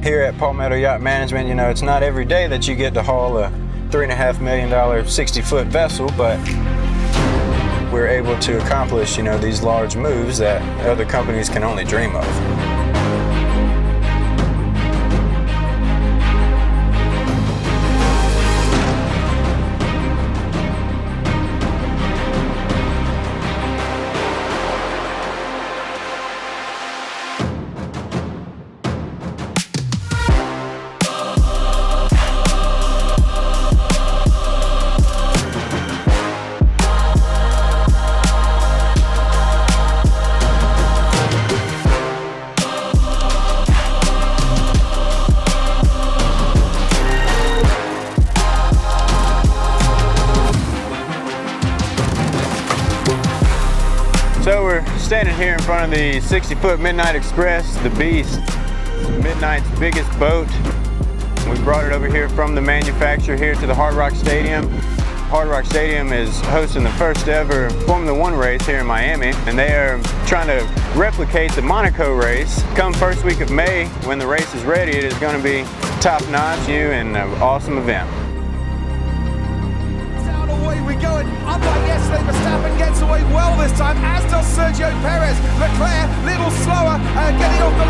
here at Palmetto Yacht Management, you know, it's not every day that you get to haul a $3.5 million 60-foot vessel, but we're able to accomplish, you know, these large moves that other companies can only dream of. So we're standing here in front of the 60-foot Midnight Express, the Beast, Midnight's biggest boat. We brought it over here from the manufacturer here to the Hard Rock Stadium. Hard Rock Stadium is hosting the first ever Formula One race here in Miami, and they are trying to replicate the Monaco race. Come first week of May, when the race is ready, it is going to be top-notch, and an awesome event. Away we go, and unlike yesterday, Verstappen gets away well this time, as does Sergio Perez. Leclerc, little slower, getting off the